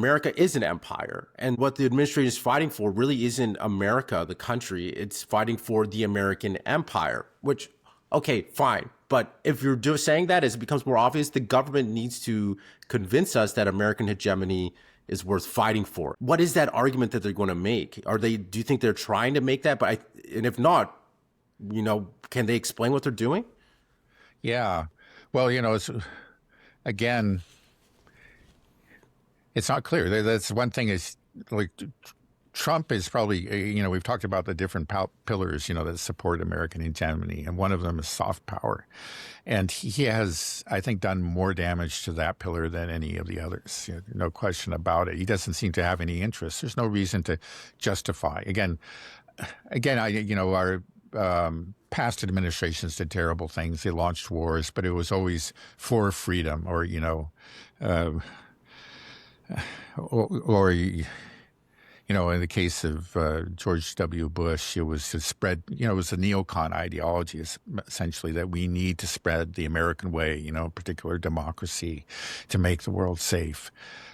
America is an empire. And what the administration is fighting for really isn't America, the country. It's fighting for the American empire, which, okay, fine. But if you're saying that, as it becomes more obvious, the government needs to convince us that American hegemony is worth fighting for. What is that argument that they're going to make? Do you think they're trying to make that? And if not, can they explain what they're doing? Yeah. Well, again, it's not clear. That's one thing is like Trump is probably, we've talked about the different pillars, that support American hegemony, and one of them is soft power. And he has, I think, done more damage to that pillar than any of the others. No question about it. He doesn't seem to have any interest. There's no reason to justify. Again, our past administrations did terrible things. They launched wars, but it was always for freedom, or in the case of George W. Bush, it was to spread, it was a neocon ideology, essentially, that we need to spread the American way, particular democracy, to make the world safe.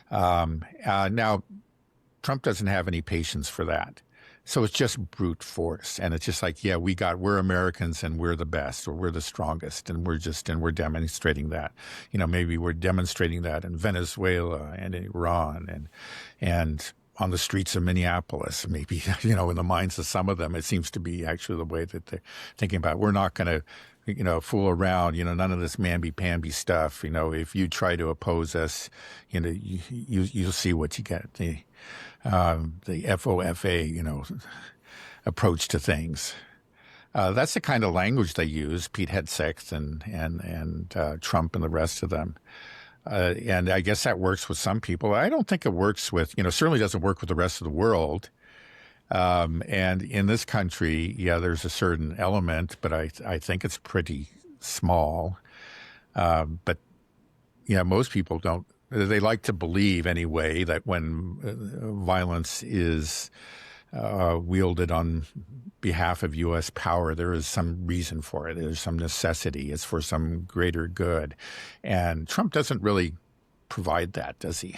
Now, Trump doesn't have any patience for that. So it's just brute force. And it's just like, yeah, we're Americans and we're the best, or we're the strongest, and we're demonstrating that. Maybe we're demonstrating that in Venezuela and in Iran and on the streets of Minneapolis, maybe, in the minds of some of them, it seems to be actually the way that they're thinking about it. We're not going to, fool around, none of this mamby-pamby stuff. If you try to oppose us, you'll see what you get. The FOFA, approach to things. That's the kind of language they use, Pete Hegseth and Trump and the rest of them. And I guess that works with some people. I don't think it works with, certainly doesn't work with the rest of the world. And in this country, yeah, there's a certain element, but I think it's pretty small. But most people don't. They like to believe anyway that when violence is wielded on behalf of U.S. power, there is some reason for it. There's some necessity. It's for some greater good. And Trump doesn't really provide that, does he?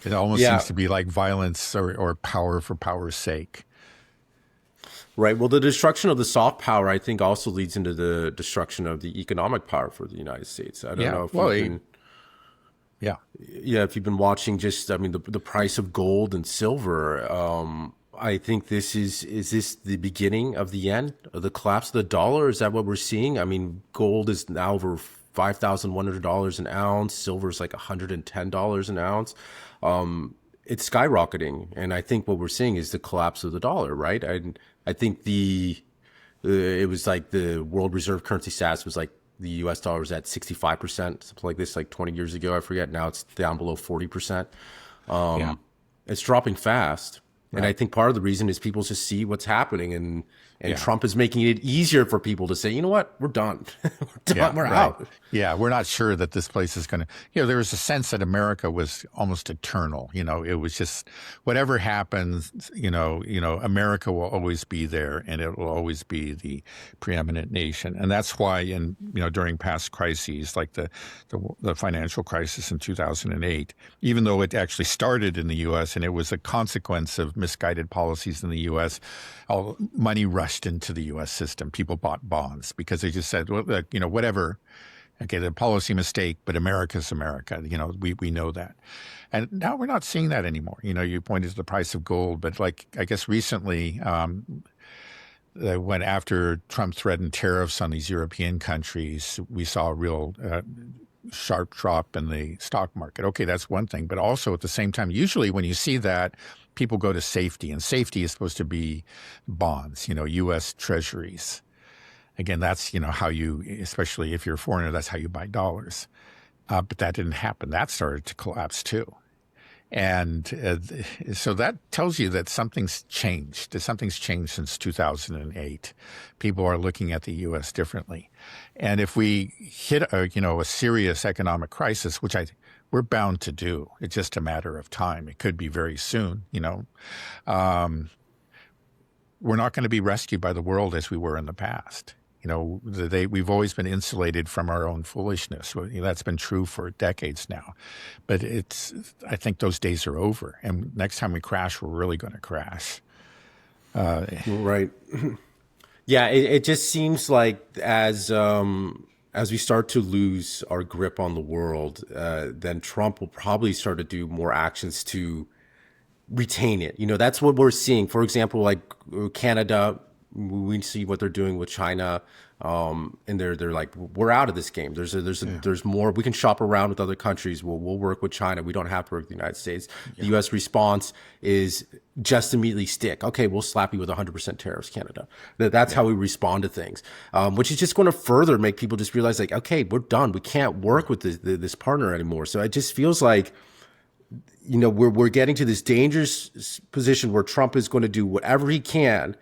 It almost seems to be like violence or power for power's sake. Right. Well, the destruction of the soft power, I think, also leads into the destruction of the economic power for the United States. I don't know if if you've been watching the price of gold and silver. I think is this the beginning of the end of the collapse of the dollar? Is that what we're seeing? I mean, gold is now over $5,100 an ounce. Silver is like $110 an ounce. It's skyrocketing, and I think what we're seeing is the collapse of the dollar. Right? I think it was like the world reserve currency stats was like the U.S. dollar was at 65%, something like this, like 20 years ago. I forget. Now it's down below 40%. It's dropping fast. Right. And I think part of the reason is people just see what's happening, and Trump is making it easier for people to say, you know what, we're done. We're done. We're out. Yeah, we're not sure that this place is going to, there was a sense that America was almost eternal. It was just whatever happens, America will always be there, and it will always be the preeminent nation. And that's why during past crises, like the financial crisis in 2008, even though it actually started in the U.S. and it was a consequence of misguided policies in the U.S., all money rushed into the U.S. system. People bought bonds because they just said, well, whatever. Okay, the policy mistake, but America's America. We know that. And now we're not seeing that anymore. You pointed to the price of gold, but I guess recently, when after Trump threatened tariffs on these European countries, we saw a real sharp drop in the stock market. Okay, that's one thing. But also at the same time, usually when you see that, people go to safety, and safety is supposed to be bonds, U.S. Treasuries. Again, that's, how you, especially if you're a foreigner, that's how you buy dollars. But that didn't happen. That started to collapse too. And so that tells you that something's changed. Something's changed since 2008. People are looking at the U.S. differently. And if we hit a serious economic crisis, which we're bound to do, it's just a matter of time. It could be very soon, we're not going to be rescued by the world as we were in the past. we've always been insulated from our own foolishness. That's been true for decades now. But I think those days are over. And next time we crash, we're really going to crash. Right. Yeah, it just seems like as we start to lose our grip on the world, then Trump will probably start to do more actions to retain it. That's what we're seeing. For example, like Canada, we see what they're doing with China, and they're like, we're out of this game. There's more. We can shop around with other countries. We'll work with China. We don't have to work with the United States. The U.S. response is just immediately stick. Okay, we'll slap you with 100% tariffs, Canada. That's how we respond to things, which is just going to further make people just realize like, okay, we're done. We can't work with this partner anymore. So it just feels like, we're getting to this dangerous position where Trump is going to do whatever he can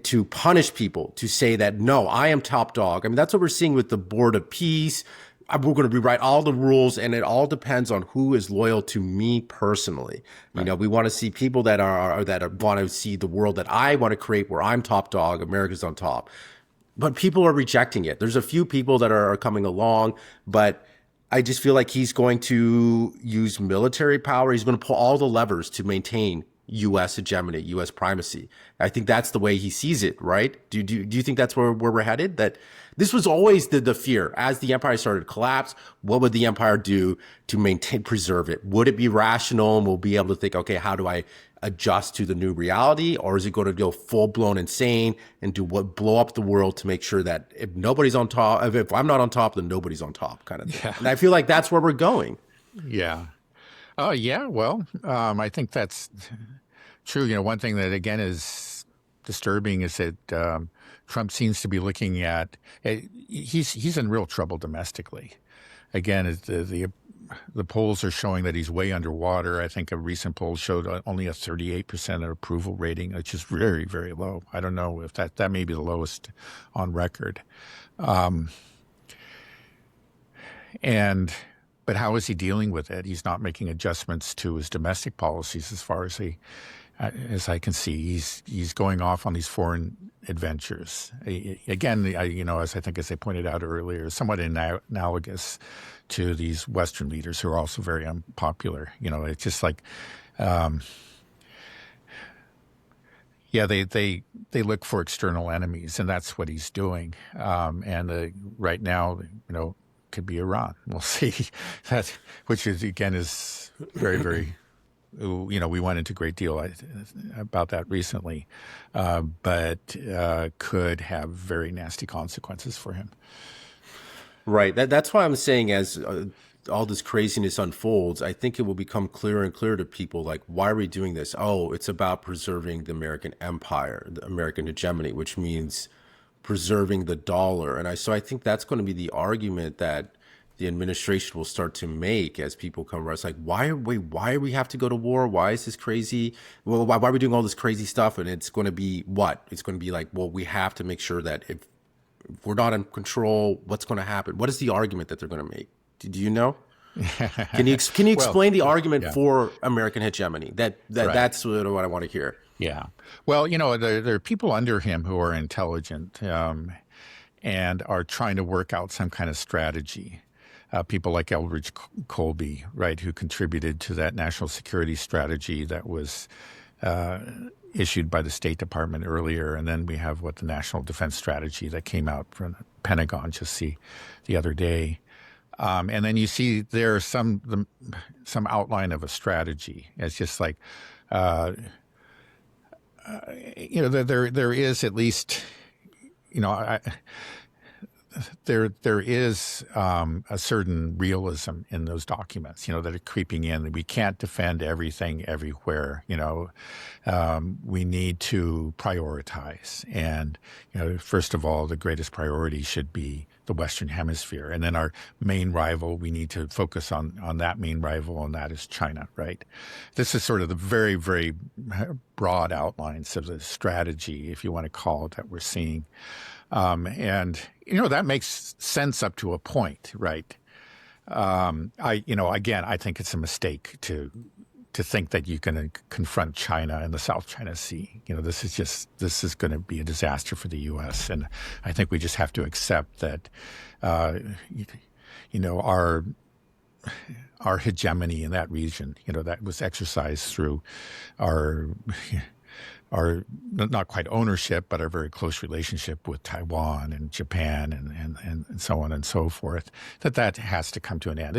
to punish people, to say that, no, I am top dog. I mean, that's what we're seeing with the Board of Peace. We're going to rewrite all the rules, and it all depends on who is loyal to me personally. Right. We want to see people that want to see the world that I want to create, where I'm top dog, America's on top. But people are rejecting it. There's a few people that are coming along, but I just feel like he's going to use military power. He's going to pull all the levers to maintain U.S. hegemony, U.S. primacy. I think that's the way he sees it, right? Do you think that's where we're headed? That this was always the fear. As the empire started to collapse, what would the empire do to preserve it? Would it be rational, and we'll be able to think, okay, how do I adjust to the new reality? Or is it going to go full-blown insane and blow up the world to make sure that if nobody's on top, if I'm not on top, then nobody's on top, kind of thing. Yeah. And I feel like that's where we're going. Yeah. Oh, yeah. Well, I think that's true. One thing that, again, is disturbing is that Trump seems to be looking at he's in real trouble domestically. Again, the polls are showing that he's way underwater. I think a recent poll showed only a 38% approval rating, which is very, very low. I don't know if that may be the lowest on record. But how is he dealing with it? He's not making adjustments to his domestic policies as far as I can see. He's going off on these foreign adventures. Again, as I pointed out earlier, somewhat analogous to these Western leaders who are also very unpopular. It's just like, they look for external enemies, and that's what he's doing. Right now, could be Iran. We'll see. Which is very, very. We went into a great deal about that recently, but could have very nasty consequences for him. Right. That's why I'm saying as all this craziness unfolds, I think it will become clearer and clearer to people, like, why are we doing this? Oh, it's about preserving the American empire, the American hegemony, which means preserving the dollar. And so I think that's going to be the argument that the administration will start to make as people come around. It's like, why do we have to go to war? Why is this crazy? Well, why are we doing all this crazy stuff? And it's going to be what? It's going to be like, well, we have to make sure that if we're not in control, what's going to happen? What is the argument that they're going to make? Do you know? Can you explain the argument for American hegemony? That's what I want to hear. Yeah. Well, there are people under him who are intelligent and are trying to work out some kind of strategy. People like Elbridge Colby, right, who contributed to that national security strategy that was issued by the State Department earlier. And then we have the National Defense Strategy that came out from the Pentagon just the other day. And then you see there's some outline of a strategy. It's just like, there is at least, there is a certain realism in those documents, that are creeping in. We can't defend everything everywhere. We need to prioritize. And, first of all, the greatest priority should be the Western Hemisphere. And then our main rival, we need to focus on that main rival, and that is China, right? This is sort of the very, very broad outlines of the strategy, if you want to call it, that we're seeing. And that makes sense up to a point, right? I think it's a mistake to to think that you can confront China in the South China Sea. This is going to be a disaster for the U.S. And I think we just have to accept that, our hegemony in that region, that was exercised through our not quite ownership, but our very close relationship with Taiwan and Japan and so on and so forth, that has to come to an end.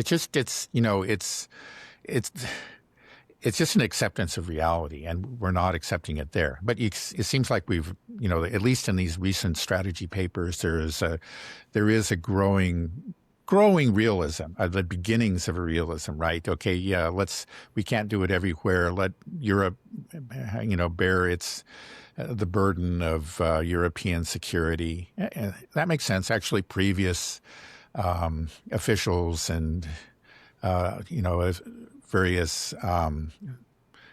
It's just an acceptance of reality, and we're not accepting it there. But it seems like we've, at least in these recent strategy papers, there is a growing realism, the beginnings of a realism, right? Okay, yeah, we can't do it everywhere. Let Europe, bear the burden of European security. That makes sense. Actually, previous officials and various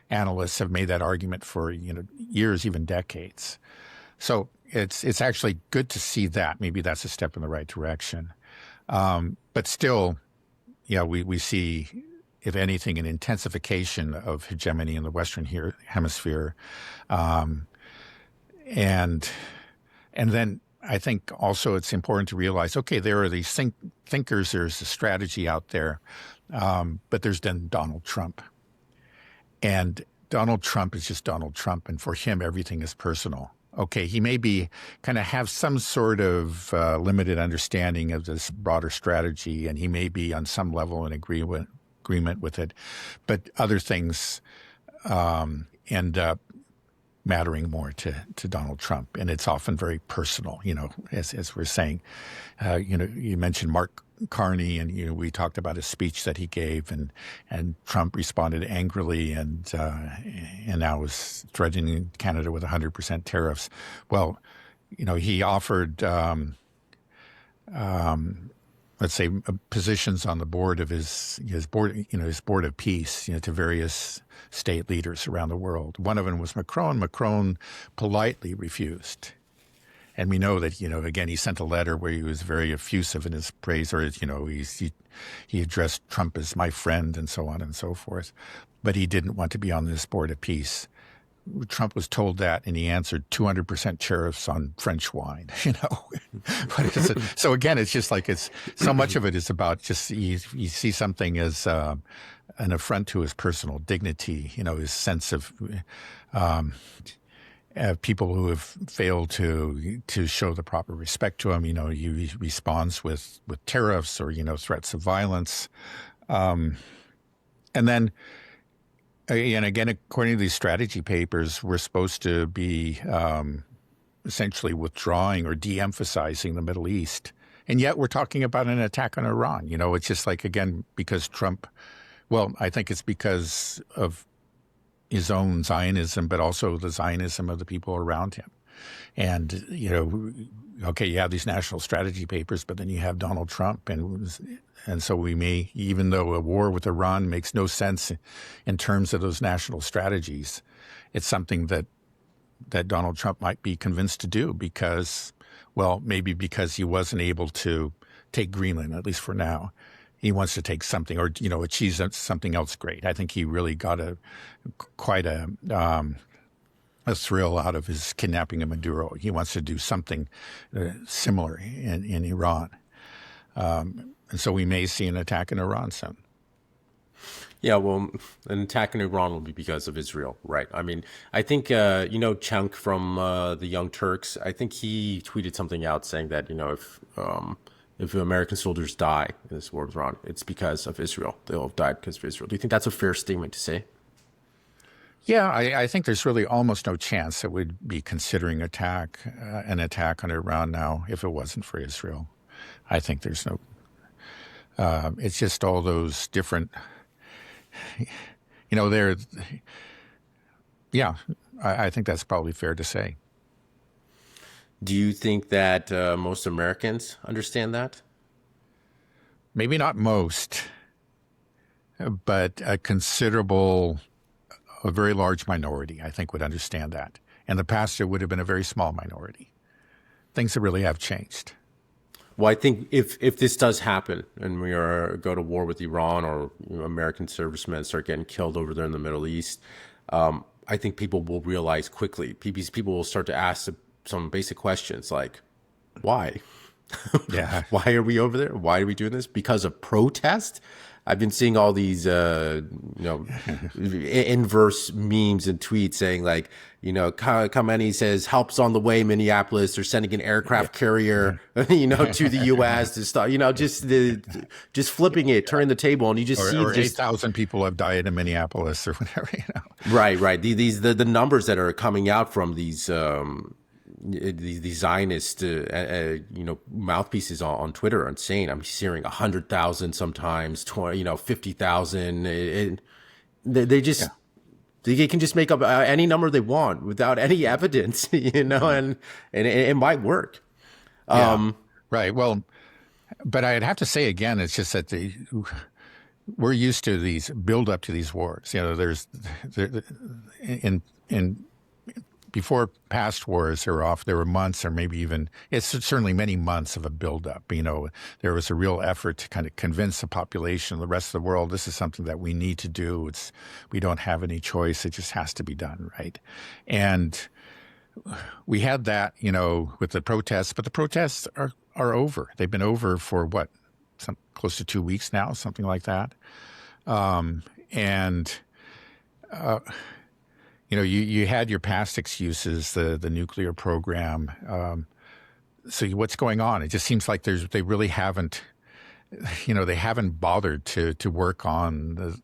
analysts have made that argument for years, even decades. So it's actually good to see that. Maybe that's a step in the right direction. But still, we see, if anything, an intensification of hegemony in the Western Hemisphere. And then I think also it's important to realize, okay, there are these thinkers, there's a strategy out there, but there's then Donald Trump. And Donald Trump is just Donald Trump, and for him, everything is personal. Okay, he may be kind of have some sort of limited understanding of this broader strategy, and he may be on some level in agreement with it, but other things end up mattering more to Donald Trump, and it's often very personal. As we're saying, you mentioned Mark Carney, and we talked about his speech that he gave, and Trump responded angrily, and now is threatening Canada with 100% tariffs. Well, he offered, let's say, positions on the board of his board, his board of peace, to various state leaders around the world. One of them was Macron. Macron politely refused. And we know that, again, he sent a letter where he was very effusive in his praise, or, he addressed Trump as my friend and so on and so forth. But he didn't want to be on this board of peace. Trump was told that, and he answered 200% tariffs on French wine, But so again, it's just like so much of it is about just you see something as an affront to his personal dignity, his sense of people who have failed to show the proper respect to him. He responds with tariffs or threats of violence, and then. And again, according to these strategy papers, we're supposed to be essentially withdrawing or de-emphasizing the Middle East. And yet we're talking about an attack on Iran. It's just like, again, because Trump, I think it's because of his own Zionism, but also the Zionism of the people around him. And, okay, you have these national strategy papers, but then you have Donald Trump. And so we may, even though a war with Iran makes no sense in terms of those national strategies, it's something that Donald Trump might be convinced to do because he wasn't able to take Greenland, at least for now. He wants to take something or, achieve something else great. I think he really got quite a thrill out of his kidnapping of Maduro. He wants to do something similar in Iran. And so we may see an attack in Iran soon. Yeah, well, an attack in Iran will be because of Israel, right? I mean, I think, Chunk from the Young Turks, I think he tweeted something out saying that, if American soldiers die in this war with Iran, it's because of Israel. They'll have died because of Israel. Do you think that's a fair statement to say? Yeah, I think there's really almost no chance that we'd be considering an attack on Iran now if it wasn't for Israel. I think there's no... it's just all those different, I think that's probably fair to say. Do you think that most Americans understand that? Maybe not most, but a very large minority, I think, would understand that. In the past, it would have been a very small minority. Things that really have changed. Well, I think if this does happen and we are go to war with Iran, or American servicemen start getting killed over there in the Middle East, I think people will realize quickly. People will start to ask some basic questions like, why? Yeah. Why are we over there? Why are we doing this? Because of protest? I've been seeing all these, inverse memes and tweets saying like, Khamenei says help's on the way, Minneapolis. They're sending an aircraft carrier, to the U.S. to start, just flipping it, turning the table, and you just see Or just 8,000 people have died in Minneapolis or whatever, you know. right. The numbers that are coming out from these Zionist, mouthpieces on Twitter are insane. I'm hearing 100,000 sometimes, 20, 50,000. They just Yeah. they can just make up any number they want without any evidence, and it might work. Yeah. Right. Well, but I'd have to say again, it's just that we're used to these build up to these wars. In before past wars, there were months or maybe even, it's certainly many months of a buildup. There was a real effort to kind of convince the population, the rest of the world, this is something that we need to do. We don't have any choice. It just has to be done, right? And we had that, with the protests, but the protests are over. They've been over for what, close to 2 weeks now, something like that. You had your past excuses, the nuclear program. So what's going on? It just seems like they really haven't, they haven't bothered to work on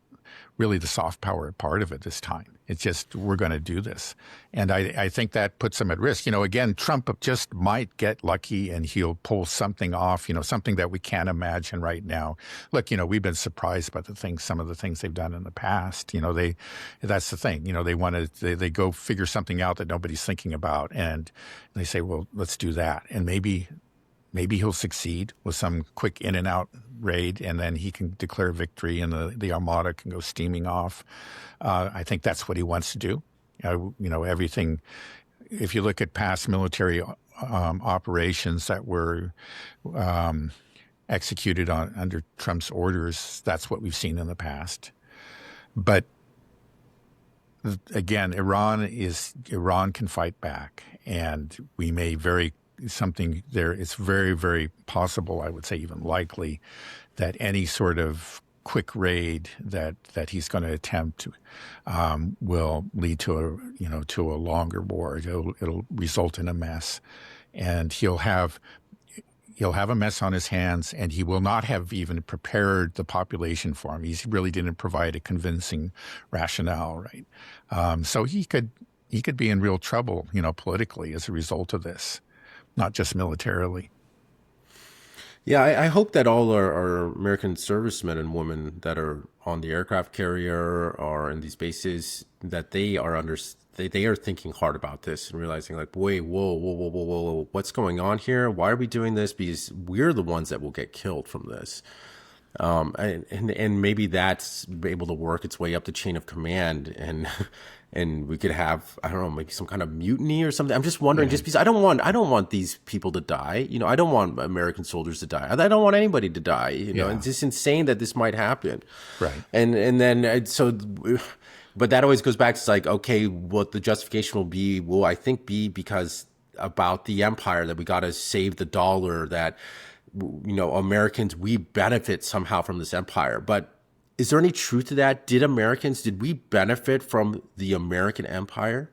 really the soft power part of it this time. It's just, we're going to do this. And I think that puts them at risk. Again, Trump just might get lucky and he'll pull something off, something that we can't imagine right now. Look, we've been surprised by some of the things they've done in the past. That's the thing, they go figure something out that nobody's thinking about. And they say, well, let's do that. And maybe he'll succeed with some quick in and out raid, and then he can declare victory and the Armada can go steaming off. I think that's what he wants to do. Everything, if you look at past military operations that were executed under Trump's orders, that's what we've seen in the past. But again, Iran can fight back, and we may something there. It's very, very possible, I would say even likely, that any sort of quick raid that he's going to attempt will lead to a longer war. It'll result in a mess, and he'll have a mess on his hands, and he will not have even prepared the population for him. He really didn't provide a convincing rationale, right? So he could be in real trouble, politically as a result of this, not just militarily. Yeah, I hope that all our American servicemen and women that are on the aircraft carrier or in these bases, that they are they are thinking hard about this and realizing like, wait, whoa, what's going on here? Why are we doing this? Because we're the ones that will get killed from this. And maybe that's able to work its way up the chain of command, and we could have, I don't know, maybe some kind of mutiny or something. I'm just wondering, just because I don't want these people to die. I don't want American soldiers to die. I don't want anybody to die. It's just insane that this might happen. Right. And then but that always goes back to like, okay, what the justification will I think be because about the empire, that we got to save the dollar, that Americans, we benefit somehow from this empire. But is there any truth to that? Did we benefit from the American empire?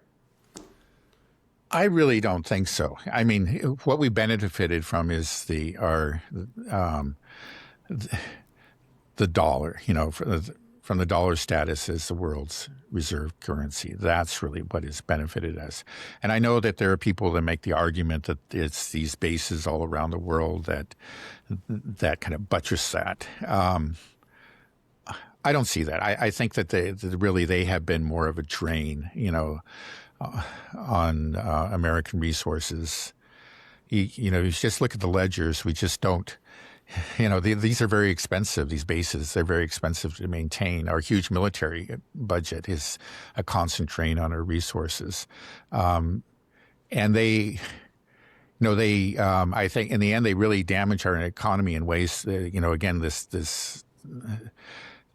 I really don't think so. I mean, what we benefited from is the dollar, from the dollar status as the world's reserve currency. That's really what has benefited us. And I know that there are people that make the argument that it's these bases all around the world that kind of buttress that. I don't see that. I think that they have been more of a drain, on American resources. You just look at the ledgers. We just don't. These are very expensive, these bases. They're very expensive to maintain. Our huge military budget is a constant drain on our resources. And they, No, they. I think in the end they really damage our economy in ways. Again, this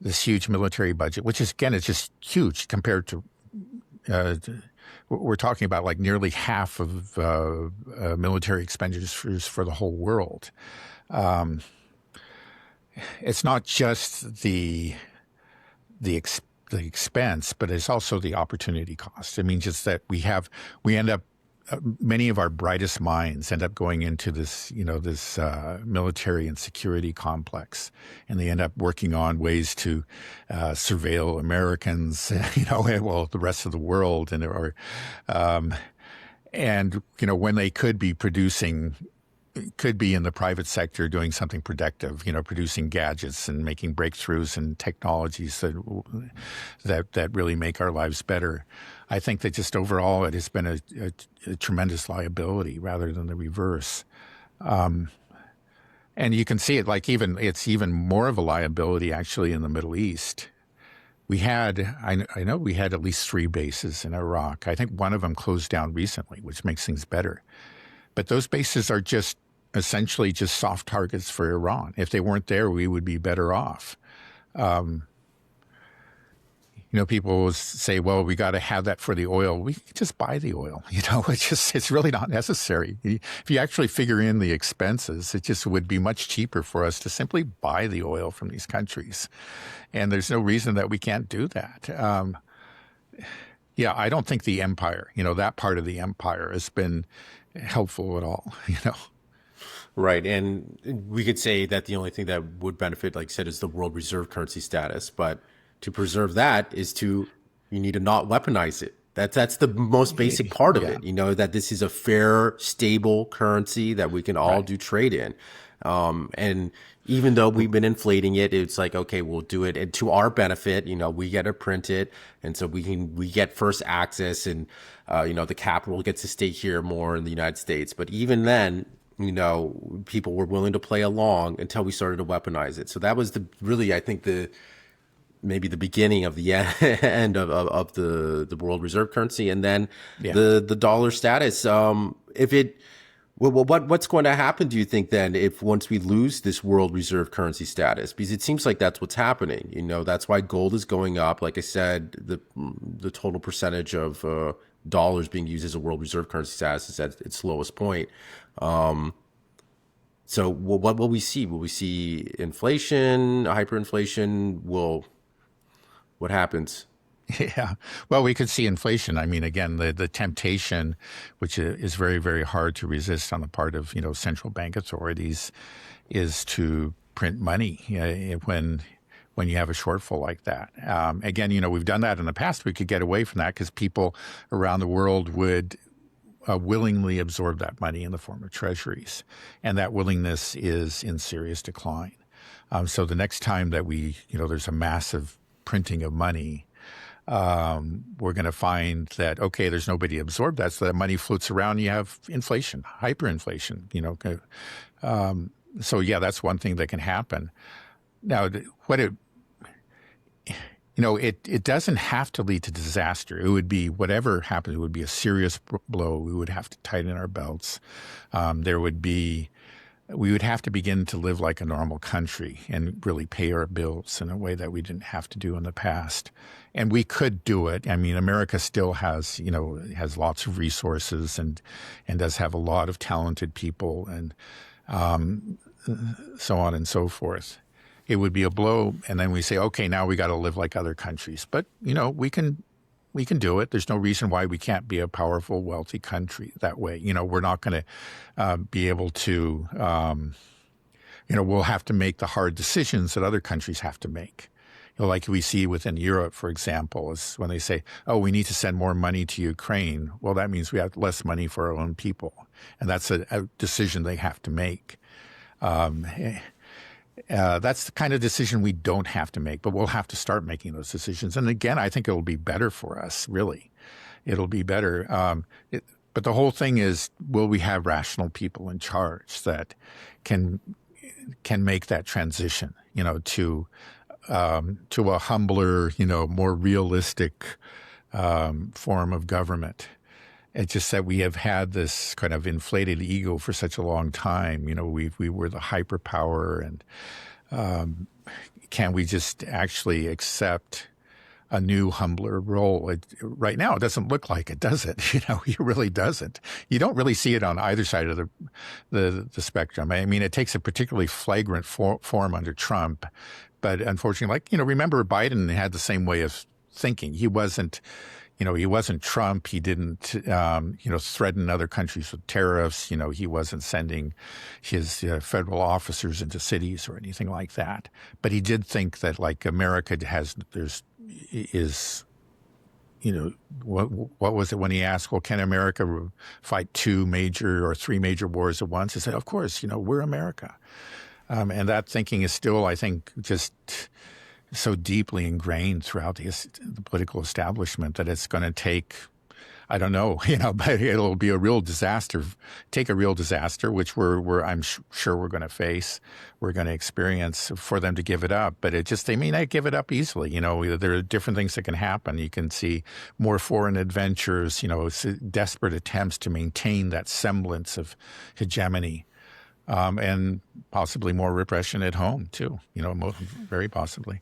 huge military budget, which is again, it's just huge compared to. We're talking about like nearly half of military expenditures for the whole world. It's not just the expense, but it's also the opportunity cost. I mean, just that we end up many of our brightest minds end up going into this military and security complex, and they end up working on ways to surveil Americans, well, the rest of the world, and when they could be in the private sector doing something productive, producing gadgets and making breakthroughs and technologies that really make our lives better. I think that just overall it has been a tremendous liability rather than the reverse. And you can see it it's even more of a liability actually in the Middle East. I know we had at least 3 bases in Iraq. I think one of them closed down recently, which makes things better. But those bases are just essentially just soft targets for Iran. If they weren't there, we would be better off. People will say, well, we got to have that for the oil. We just buy the oil. It's really not necessary. If you actually figure in the expenses, it just would be much cheaper for us to simply buy the oil from these countries. And there's no reason that we can't do that. I don't think the empire, that part of the empire has been helpful at all, Right. And we could say that the only thing that would benefit, like I said, is the world reserve currency status. But to preserve that you need to not weaponize it. That's the most basic part of it, that this is a fair, stable currency that we can all do trade in. And even though we've been inflating it, it's like, okay, we'll do it. And to our benefit, we get to print it. And so we get first access and, the capital gets to stay here more in the United States. But even then, people were willing to play along until we started to weaponize it. So that was I think maybe the beginning of the end of the world reserve currency. And then the dollar status, what's going to happen, do you think, then, if once we lose this world reserve currency status? Because it seems like that's what's happening. That's why gold is going up. Like I said, the total percentage of dollars being used as a world reserve currency status is at its lowest point. So what will we see? Will we see inflation, hyperinflation? What happens? Yeah. Well, we could see inflation. I mean, again, the temptation, which is very, very hard to resist on the part of, central bank authorities, is to print money when you have a shortfall like that. Again, we've done that in the past. We could get away from that because people around the world would willingly absorb that money in the form of treasuries. And that willingness is in serious decline. So the next time that there's a massive printing of money, we're going to find that, okay, there's nobody to absorb that, so that money floats around. You have inflation, hyperinflation, so that's one thing that can happen. Now, it doesn't have to lead to disaster. It would be, whatever happens, it would be a serious blow. We would have to tighten our belts. We would have to begin to live like a normal country and really pay our bills in a way that we didn't have to do in the past. And we could do it. I mean, America still has lots of resources and does have a lot of talented people and so on and so forth. It would be a blow, and then we say, okay, now we got to live like other countries. But we can do it. There's no reason why we can't be a powerful, wealthy country that way. We're not going to be able to. We'll have to make the hard decisions that other countries have to make. Like we see within Europe, for example, is when they say, "Oh, we need to send more money to Ukraine." Well, that means we have less money for our own people, and that's a decision they have to make. That's the kind of decision we don't have to make, but we'll have to start making those decisions. And again, I think it'll be better for us, really. It'll be better. But the whole thing is, will we have rational people in charge that can make that transition, to a humbler, more realistic form of government? It's just that we have had this kind of inflated ego for such a long time. We were the hyperpower, and can we just actually accept a new, humbler role? Right now, it doesn't look like it, does it? It really doesn't. You don't really see it on either side of the spectrum. I mean, it takes a particularly flagrant form under Trump, but unfortunately, remember Biden had the same way of thinking. He wasn't Trump. He didn't, threaten other countries with tariffs. He wasn't sending his federal officers into cities or anything like that. But he did think that America what was it when he asked, well, can America fight 2 major or 3 major wars at once? He said, of course, we're America. And that thinking is still, I think, just so deeply ingrained throughout the political establishment that it's going to take, I don't know, but it'll be a real disaster, which I'm sure we're going to face, we're going to experience for them to give it up. But they may not give it up easily. There are different things that can happen. You can see more foreign adventures, desperate attempts to maintain that semblance of hegemony. And possibly more repression at home, too, very possibly.